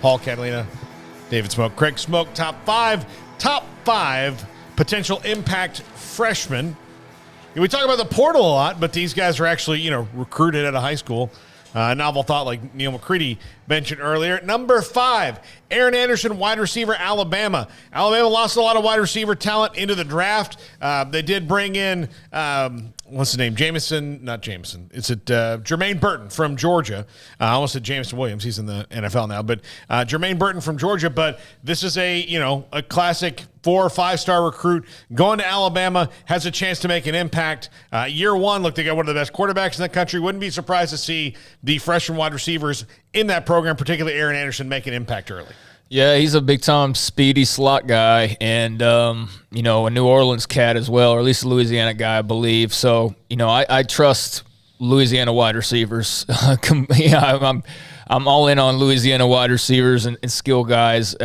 Paul, Catalina, David Smoak, Craig Smoak, top five potential impact freshmen. We talk about the portal a lot, but these guys are actually, recruited out of high school. Novel thought like Neil McCready mentioned earlier. Number 5, Aaron Anderson, wide receiver, Alabama. Alabama lost a lot of wide receiver talent into the draft. They did bring in, what's his name? Jermaine Burton from Georgia. I almost said Jameson Williams. He's in the NFL now. But Jermaine Burton from Georgia. But this is a classic 4 or 5-star recruit going to Alabama, has a chance to make an impact. Year one, look, they got one of the best quarterbacks in the country. Wouldn't be surprised to see the freshman wide receivers in that program, particularly Aaron Anderson, make an impact early. Yeah, he's a big-time speedy slot guy and, a New Orleans cat as well, or at least a Louisiana guy, I believe. So, I trust Louisiana wide receivers. I'm all in on Louisiana wide receivers and skill guys.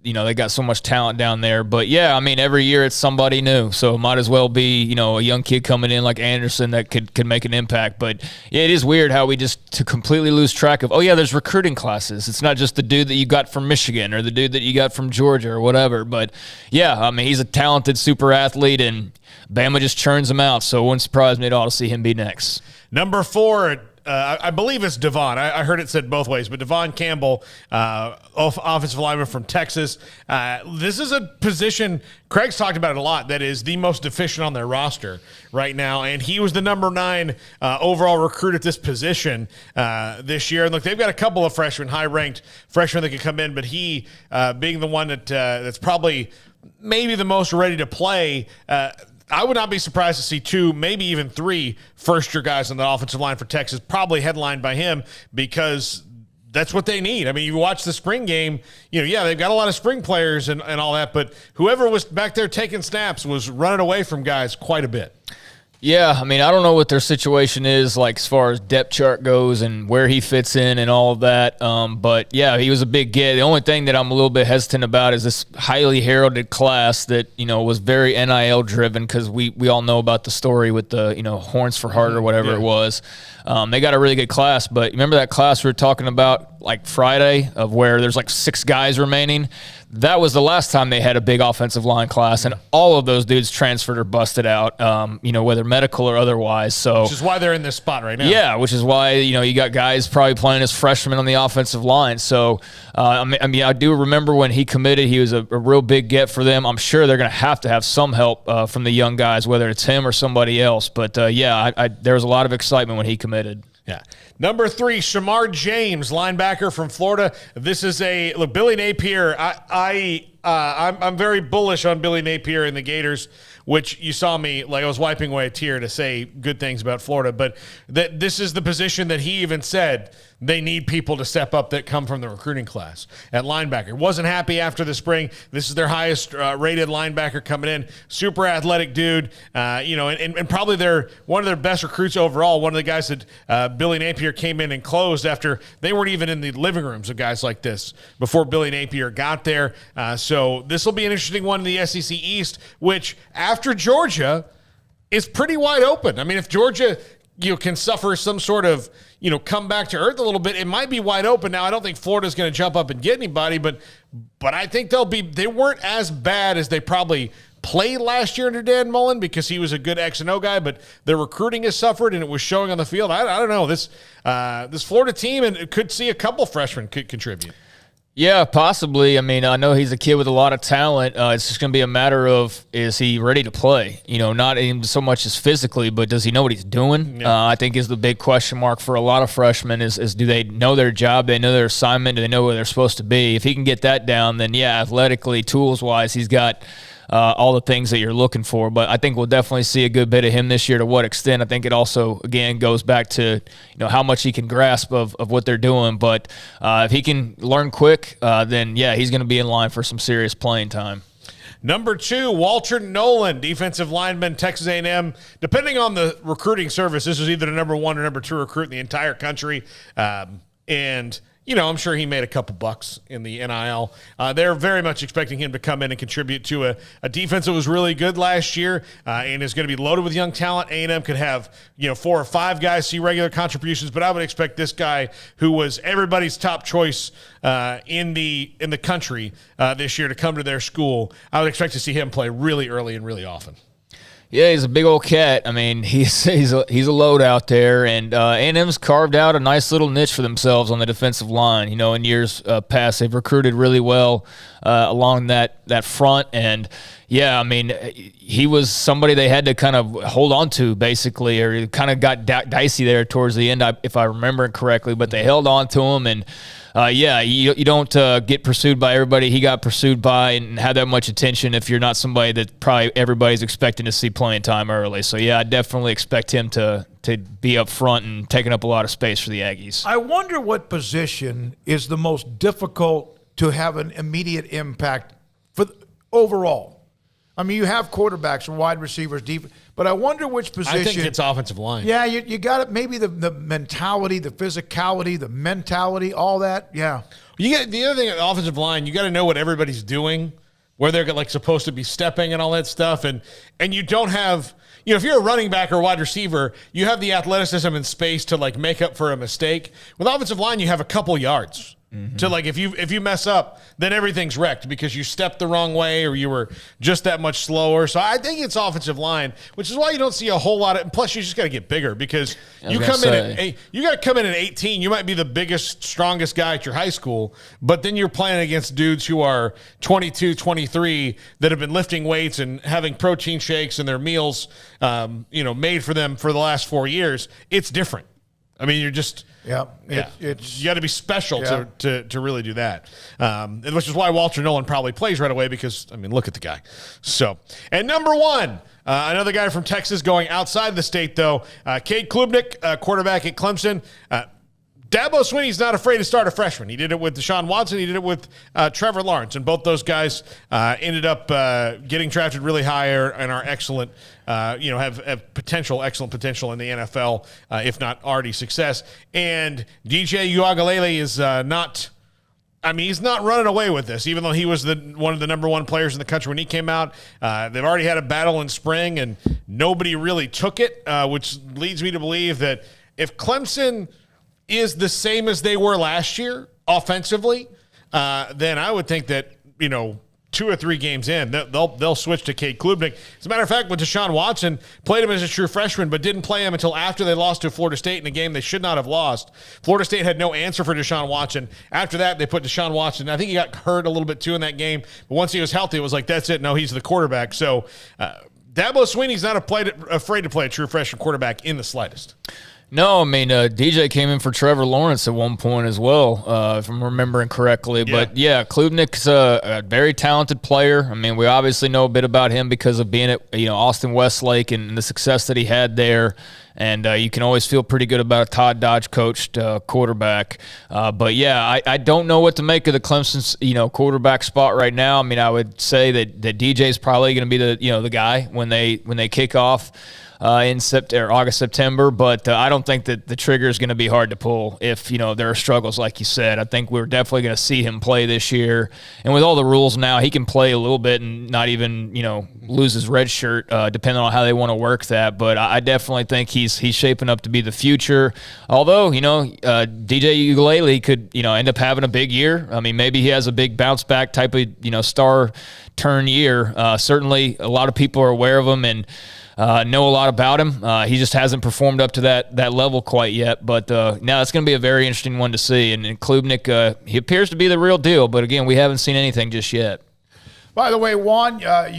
They got so much talent down there. But, yeah, every year it's somebody new. So it might as well be, a young kid coming in like Anderson that could make an impact. But, yeah, it is weird how we to completely lose track of, there's recruiting classes. It's not just the dude that you got from Michigan or the dude that you got from Georgia or whatever. But, yeah, he's a talented super athlete, and Bama just churns him out. So it wouldn't surprise me at all to see him be next. Number 4, I believe it's Devon. I heard it said both ways, but Devon Campbell, offensive lineman from Texas. This is a position, Craig's talked about it a lot, that is the most deficient on their roster right now, and he was the number 9 overall recruit at this position this year. And look, they've got a couple of freshmen, high-ranked freshmen that could come in, but he, being the one that's probably maybe the most ready to play, I would not be surprised to see 2, maybe even 3 first-year guys on the offensive line for Texas, probably headlined by him, because that's what they need. You watch the spring game, they've got a lot of spring players and all that, but whoever was back there taking snaps was running away from guys quite a bit. Yeah, I don't know what their situation is, like as far as depth chart goes and where he fits in and all of that. But, yeah, he was a big get. The only thing that I'm a little bit hesitant about is this highly heralded class that, was very NIL-driven, because we all know about the story with the, Horns for Heart or whatever it was. They got a really good class, but remember that class we were talking about like Friday of where there's like 6 guys remaining? That was the last time they had a big offensive line class, and all of those dudes transferred or busted out, whether medical or otherwise. So, which is why they're in this spot right now. Yeah, which is why, you got guys probably playing as freshmen on the offensive line. So, I do remember when he committed, he was a real big get for them. I'm sure they're going to have some help from the young guys, whether it's him or somebody else. But, there was a lot of excitement when he committed. Yeah. Number 3, Shemar James, linebacker from Florida. This is Billy Napier. I'm very bullish on Billy Napier and the Gators, which you saw me, I was wiping away a tear to say good things about Florida, but this is the position that he even said they need people to step up that come from the recruiting class at linebacker. Wasn't happy after the spring. This is their highest rated linebacker coming in. Super athletic dude, and probably one of their best recruits overall. One of the guys that Billy Napier came in and closed after they weren't even in the living rooms of guys like this before Billy Napier got there. So this will be an interesting one in the SEC East, which after Georgia is pretty wide open. If Georgia can suffer some sort of come back to earth a little bit, it might be wide open. Now, I don't think Florida's going to jump up and get anybody, but I think they weren't as bad as they probably played last year under Dan Mullen, because he was a good X and O guy, but their recruiting has suffered and it was showing on the field. I don't know, this Florida team, and could see a couple freshmen could contribute. Yeah, possibly. I know he's a kid with a lot of talent. It's just going to be a matter of, is he ready to play? Not even so much as physically, but does he know what he's doing? Yeah. I think is the big question mark for a lot of freshmen is do they know their job? They know their assignment? Do they know where they're supposed to be? If he can get that down, then yeah, athletically, tools-wise, he's got all the things that you're looking for. But I think we'll definitely see a good bit of him this year. To what extent, I think it also, again, goes back to how much he can grasp of what they're doing. But if he can learn quick, then, yeah, he's going to be in line for some serious playing time. Number 2, Walter Nolen, defensive lineman, Texas A&M. Depending on the recruiting service, this was either the number 1 or number 2 recruit in the entire country. And I'm sure he made a couple bucks in the NIL. They're very much expecting him to come in and contribute to a defense that was really good last year and is going to be loaded with young talent. A&M could have 4 or 5 guys see regular contributions, but I would expect this guy, who was everybody's top choice in the country this year, to come to their school. I would expect to see him play really early and really often. Yeah, he's a big old cat. I mean, he's a load out there, and A&M's carved out a nice little niche for themselves on the defensive line. In years past, they've recruited really well along that front, and yeah, I mean, he was somebody they had to kind of hold on to, basically, or it kind of got dicey there towards the end, if I remember it correctly, but they held on to him, and you don't get pursued by everybody he got pursued by and have that much attention if you're not somebody that probably everybody's expecting to see playing time early. So, yeah, I definitely expect him to be up front and taking up a lot of space for the Aggies. I wonder what position is the most difficult to have an immediate impact for overall. I mean, you have quarterbacks and wide receivers, defense, but I wonder which position. I think it's offensive line. Yeah, you got it. Maybe the mentality, the physicality, the mentality, all that. Yeah. You get the other thing at offensive line. You got to know what everybody's doing, where they're supposed to be stepping and all that stuff, and you don't have. If you're a running back or wide receiver, you have the athleticism and space to make up for a mistake. With offensive line, you have a couple yards. To if you mess up, then everything's wrecked because you stepped the wrong way or you were just that much slower. So I think it's offensive line, which is why you don't see a whole lot of. Plus, you just got to get bigger because you got to come in at 18. You might be the biggest, strongest guy at your high school, but then you're playing against dudes who are 22, 23 that have been lifting weights and having protein shakes and their meals, made for them for the last 4 years. It's different. I mean, you're just. Yeah, you got to be special to really do that, which is why Walter Nolen probably plays right away because, look at the guy. So, and number 1, another guy from Texas going outside the state, though, Cade Klubnik, quarterback at Clemson. Dabo Swinney's not afraid to start a freshman. He did it with Deshaun Watson. He did it with Trevor Lawrence. And both those guys ended up getting drafted really higher and are excellent, have excellent potential in the NFL, if not already success. And DJ Uiagalelei is not – he's not running away with this, even though he was one of the number 1 players in the country when he came out. They've already had a battle in spring, and nobody really took it, which leads me to believe that if Clemson – is the same as they were last year offensively, then I would think that 2 or 3 games in, they'll switch to Cade Klubnik. As a matter of fact, when Deshaun Watson played him as a true freshman, but didn't play him until after they lost to Florida State in a game they should not have lost. Florida State had no answer for Deshaun Watson. After that, they put Deshaun Watson. I think he got hurt a little bit too in that game, but once he was healthy, it was like, that's it. No, he's the quarterback. So Dabo Swinney's not afraid to play a true freshman quarterback in the slightest. No, DJ came in for Trevor Lawrence at one point as well, if I'm remembering correctly. Yeah. But, yeah, Klubnik's a very talented player. We obviously know a bit about him because of being at Austin Westlake and the success that he had there. And you can always feel pretty good about a Todd Dodge-coached quarterback. But, yeah, I don't know what to make of the Clemson's, quarterback spot right now. I would say that DJ's probably going to be the guy when they kick off. In August, September, but I don't think that the trigger is going to be hard to pull if, there are struggles like you said. I think we're definitely going to see him play this year. And with all the rules now, he can play a little bit and not even, lose his red shirt, depending on how they want to work that. But I definitely think he's shaping up to be the future. Although, DJ Uiagalelei could, end up having a big year. Maybe he has a big bounce back type of, star turn year. Certainly a lot of people are aware of him and know a lot about him. He just hasn't performed up to that level quite yet. But now it's going to be a very interesting one to see. And Klubnik, he appears to be the real deal. But, again, we haven't seen anything just yet. By the way, Juan,